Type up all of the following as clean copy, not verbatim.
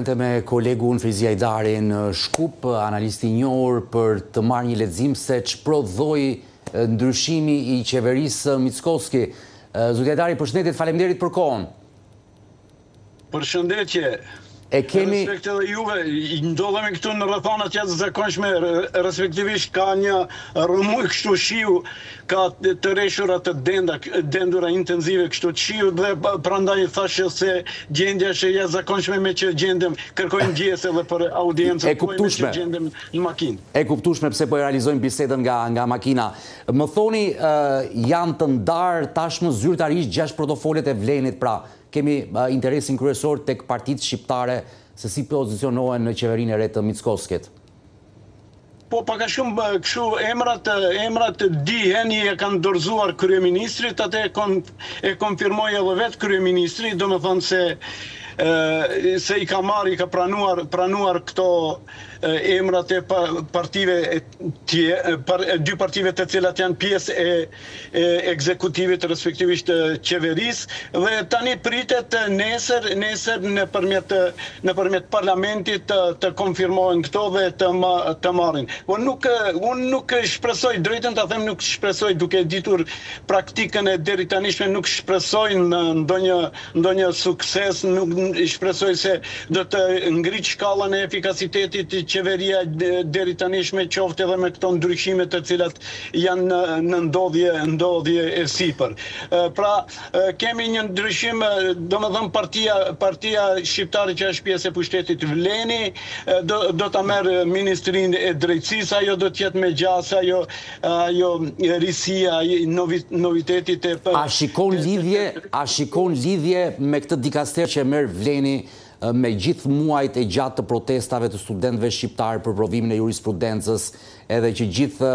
Me kolegun Frizi Ajdari në Shkup, analisti i njohur për të marrë një lexim se ç'prodhoi ndryshimi i qeverisë Mickoski. Zoti Ajdari, përshëndetje, faleminderit për kohën. Përshëndetje. Respekt edhe juve, ndodhemi këtu në rrethonat jashtëzakonshme, respektivisht ka një rrëmuj kështu shiu, ka të reshura të dendura intenzive kështu të shiu dhe prandaj thashë se gjendja është e jashtëzakonshme me që gjendem, kërkojmë ndjesë edhe për audiencën, me që gjendem në makinë. E kuptueshme pse po e realizojmë bisedën nga makina. Më thoni, janë të ndarë tashmë zyrtarisht 6 protofolet e Vlenit, pra kemi interesin kryesor tek partitë shqiptare se si pozicionohen në qeverinë e re të Mickoskit. Po, paka shumë kështu emrat dihen e kanë dorëzuar kryeministrit, atë e konfirmoi edhe vetë kryeministri, domethënë se i ka marrë, i ka pranuar këto emrat e partive dy partive të cilat janë pjesë e ekzekutivit respektivisht qeverisë dhe tani pritet nesër nëpërmjet parlamentit të konfirmohen këto dhe të marrin. Unë nuk shpresoj, drejtën ta them, nuk shpresoj, duke ditur praktikën e deri tanishme, nuk shpresoj në ndonjë sukses, nuk shpresoj se do të ngrit shkallën e efikasitetit qeveria deri tanishme, qoftë edhe me këto ndryshime të cilat janë në ndodhje e sipër. Pra, kemi një ndryshim, domethënë partia shqiptare që është pjesë e pushtetit Vleni, do ta merr Ministrinë e Drejtësisë, ajo do të jetë me gjas, ajo risia, novitetit e A shikon lidhje me këtë dikaster që merr Vleni me gjithë muajt e gjatë të protestave të studentëve shqiptarë për provimin e jurisprudencës, edhe që gjithë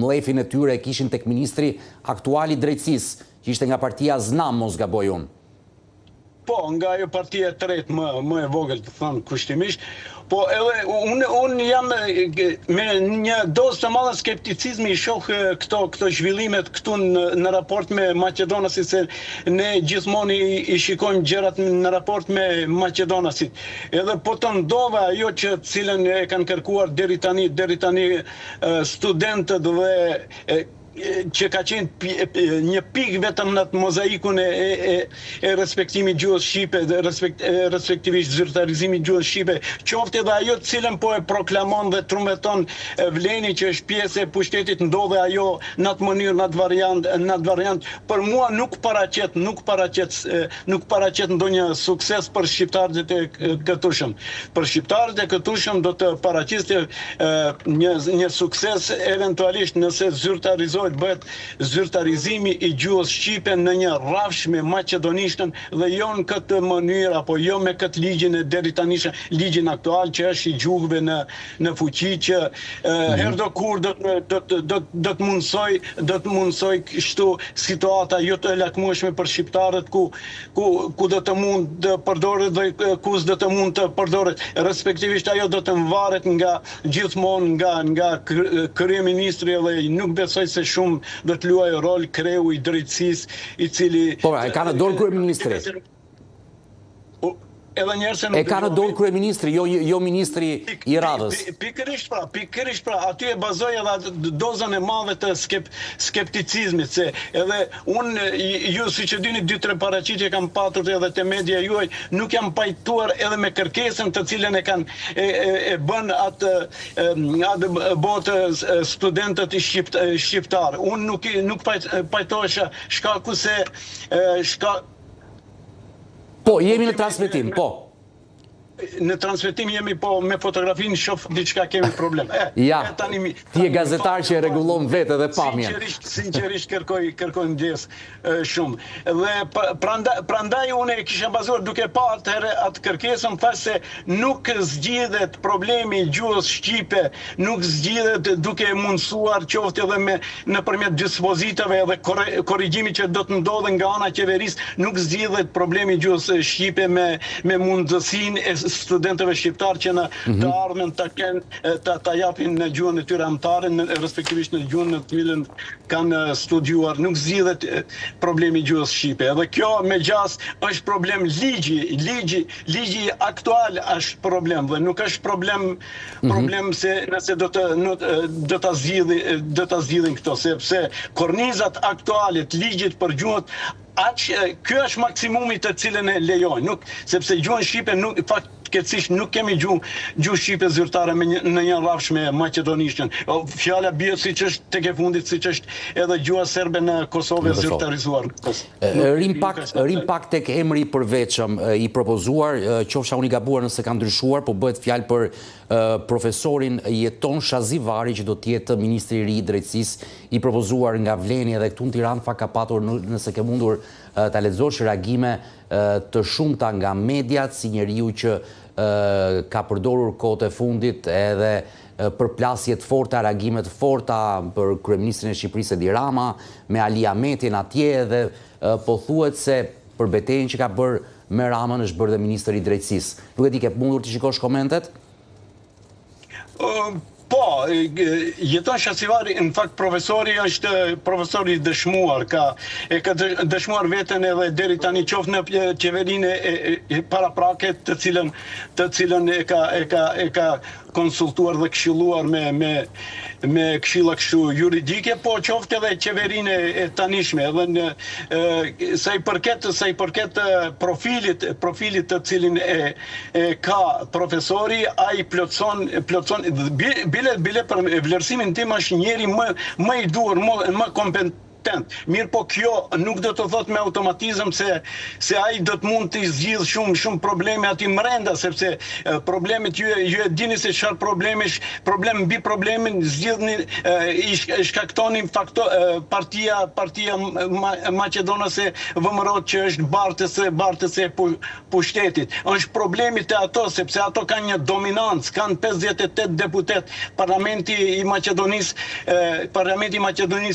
mllefin e tyre e kishin tek ministri aktual i drejtësisë, që ishte nga partia Znam, mos gaboj unë. Po, nga ajo partia e tretë më e vogël, të thënë kushtimisht, po edhe unë jam me një dozë të madhe skepticizmi i shoh këto zhvillimet këtu në raport me Maqedonasit, se ne gjithmonë i shikojmë gjërat në raport me Maqedonasit. Edhe po të ndodhe ajo që cilën e kanë kërkuar deri tani studentët dhe që ka qenë një pikë vetëm në të mozaikun e respektimit gjuhës shqipe, respektivisht zyrtarizimit gjuhës shqipe, qoftë edhe ajo të cilën po e proklamon dhe trumbeton Vleni që është pjesë e pushtetit, ndodhe ajo në atë mënyrë, në atë variant, për mua nuk paraqet ndonjë sukses për shqiptarët e këtushëm. Për shqiptarët e këtushëm do të paraqiste një sukses eventualisht nëse bëhet zyrtarizimi i gjuhës shqipe në një rrafsh me maqedonishtën dhe jo në këtë mënyrë apo jo me këtë ligjin e deri tanishëm, ligjin aktual që është i gjuhëve në fuqi që herdo kur do të mundsoj kështu situata jo të lakmueshme për shqiptarët ku do të mund të përdoret dhe ku s'do të mund të përdoret. Respektivisht ajo do të varet gjithmonë nga kryeministri dhe nuk besoj se shumë do të luajë rol kreu i drejtësisë i cili... Po, e ka në dorë kryeministri. E ka në dorë kryeministri, jo ministri i radhës. Pikërisht pra, aty e bazoj edhe dozën e madhe të skepticizmit, se edhe unë, ju si që dini 2-3 paraqitje kam patur edhe të media juaj, nuk jam pajtuar edhe me kërkesën të cilën e bën atë botë studentët shqiptarë. Unë nuk pajtohesha shkaku se... Po, jemi në transmetim, po. Në transmetim jemi, po me fotografinë shoh diçka kemi problem. Ja, ti je gazetar që e rregullon vetë dhe pamjen. Sinqerisht kërkoj ndjes shumë. Dhe prandaj unë e kisha bazuar duke pa atë kërkesën, thash se nuk zgjidhet problemi i gjuhës shqipe, nuk zgjidhet duke mundsuar qoftë edhe nëpërmjet dispozitave dhe korrigjimit që do të ndodhe nga ana e qeverisë, nuk zgjidhet problemi i gjuhës shqipe me mundësinë studentëve shqiptar që në të ardhmen ta japin në gjuhën e tyre amtare, respektivisht në gjuhën në të cilën kanë studiuar. Nuk zgjidhet problemi i gjuhës shqipe. Edhe kjo me gjas është problem ligji aktual është problem dhe nuk është problem se nëse do ta zgjidhin këto, sepse kornizat aktuale të ligjit për gjuhët ky është maksimumi të cilën e lejojnë, sepse gjuhën shqipe fatkeqësisht nuk kemi gjuhë shqipe zyrtare në një rrafsh me maqedonishtën. Fjala bie siç është tek e fundit, siç është edhe gjuha serbe në Kosovë zyrtarizuar. Rim pak tek emri i përveçëm i propozuar, qofsha unë i gabuar nëse ka ndryshuar, po bëhet fjalë për profesorin Jeton Shazivari, që do të jetë ministri i ri i drejtësisë, i propozuar nga Vleni, edhe këtu në Tiranë fa ka patur, nëse ke mundur ta lexosh, reagime të shumta nga mediat, si njeriu që ka përdorur kohët e fundit edhe përplasje të forta, reagime të forta për kryeministrin e Shqipërisë Edi Rama, me Ali Ahmetin atje, dhe po thuhet se për betejën që ka bërë me Ramën është bërë dhe ministri i drejtësisë. Nuk e di, ke mundur të shikosh komentet? Po, Jeton Shazivari, në fakt profesori është profesori dëshmuar, ka dëshmuar veten edhe deri tani qoftë në qeverinë e paraprake të cilën e ka konsultuar dhe këshilluar me këshilla kështu juridike, po qoftë edhe qeverinë e tanishme, edhe sa i përket profilit të cilin e ka profesori, ai plotson bile për vlerësimin tim është njeri më i duhur, më kompetent. Mirë, po kjo nuk do të thot me automatizëm se ai do të mund të zgjidh shumë probleme aty brenda, sepse problemet ju e dini se çfarë problem mbi problemin zgjidhni i shkaktonin partia maqedonase VMRO që është bartëse pushtetit. Është problemi te ato, sepse ato kanë një dominancë, kanë 58 deputet. Parlamenti i Maqedonisë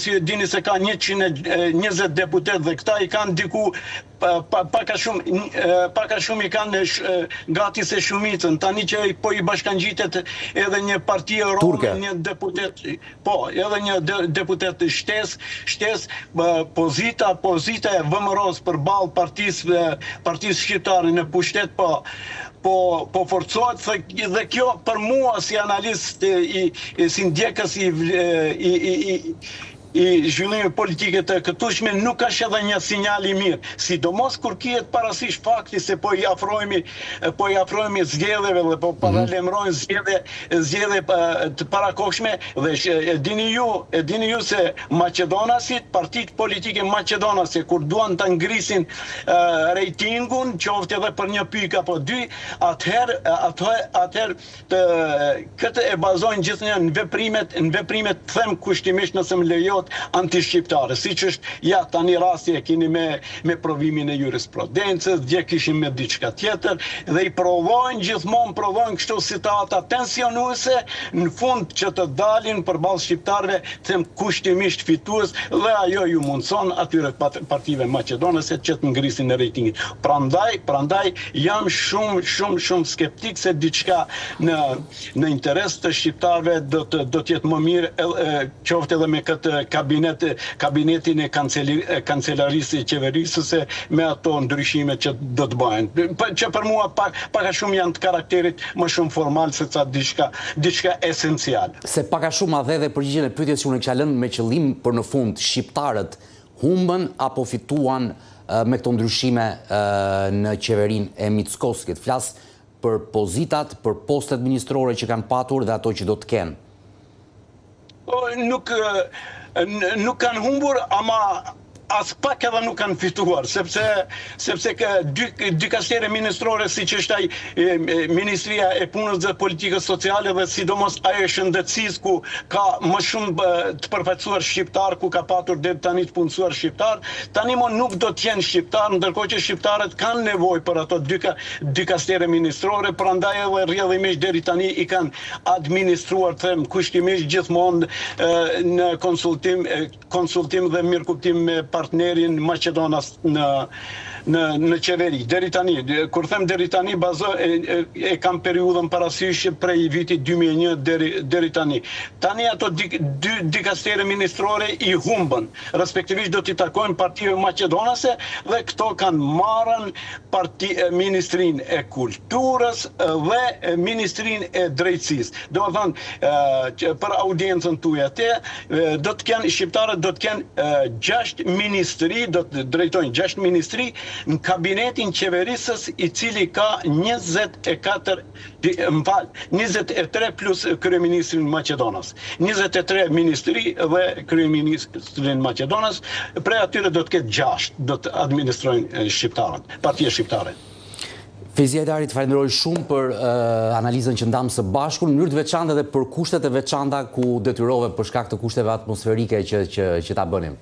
ju e dini se ka 120 deputet dhe këta i kanë diku paka shumë i kanë gati se shumicën. Tani që po i bashkangjitet edhe një parti rome, një deputet, po, edhe një deputet shtes pozita e VMRO-s përballë partisë shqiptare në pushtet, po forcohet, dhe kjo për mua si analist, si ndjekës i zhvillimit politike të këtushme, nuk është edhe një sinjal i mirë, sidomos kur kihet parasysh fakti se po i afrohemi zgjedhjeve dhe po paralemrojnë zgjedhje të parakohshme, dhe e dini ju se maqedonasit, partitë politike maqedonase, kur duan të ngrisin rejtingun, qoftë edhe për një pyk apo dy, atëherë këtë e bazojnë gjithnjë në veprimet them kushtimisht, nëse më lejo, antishqiptare, siç është tani rasti e keni me provimin e jurisprudencës, dje kishim me diçka tjetër, dhe i gjithmonë kështu situata tensionuese, në fund që të dalin përballë shqiptarëve, them kushtimisht fitues, dhe ajo ju mundson atyre partive maqedonase që të ngrisin në rejtingin. Prandaj jam shumë skeptik se diçka në interes të shqiptarëve do të jetë më mirë, qoftë edhe me këtë kabinetin e kancelarisë qeverisëse, me ato ndryshime që do të bëhen. Që për mua paka shumë janë të karakterit më shumë formal se ca diçka esencial. Se paka shumë adhe dhe përgjigjen e pyetjes që unë kisha lënë me qëllim për në fund, shqiptarët humbën apo fituan me këto ndryshime në qeverinë e Mickoskit? Flas për pozitat, për postet ministrore që kanë patur dhe ato që do të kenë. Nuk kanë humbur, ama as pak edhe nuk kanë fituar, sepse dy kastere ministrore, si që është Ministria e Punës dhe Politikës Sociale dhe sidomos ajo e shëndetësisë, ku ka më shumë të përfaqësuar shqiptar, ku ka patur deri tani të punësuar shqiptar, tani më nuk do të jenë shqiptar, ndërkohë që shqiptarët kanë nevojë për ato dy kastere ministrore, prandaj edhe rrjedhimisht deri tani i kanë administruar, them kushtimisht gjithmonë në konsultim dhe mirëkuptim me partnerin Maqedonas në qeveri, deri tani. Kur them deri tani, e kam periudhën parasysh prej vitit 2001 deri tani. Tani ato dy dikastere ministrore i humbën, respektivisht do t'i takojnë partive maqedonase dhe këto kanë marrën Ministrinë e Kulturës dhe Ministrinë e Drejtësisë. Do të thonë, për audiencën tuaj atë, do të kenë shqiptarët do të kenë 6 ministri, do të drejtojnë 6 ministri në kabinetin qeverisës i cili ka 23 plus kryeministrin Maqedonas. 23 ministri dhe kryeministrin Maqedonas, prej atyre do të ketë 6, do të administrojnë shqiptarët, partia shqiptare. Feyzi Hajdarit, falenderoj shumë për analizën që ndam së bashku, në mënyrë të veçantë dhe për kushtet e veçanta ku detyrove për shkak të kushteve atmosferike që ta bënim.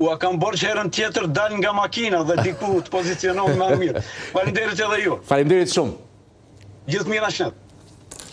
Ua kam bërë që herën tjetër dal nga makina dhe diku të pozicionohet më mirë. Faleminderit edhe ju. Faleminderit shumë. Gjithë mirë ashnet.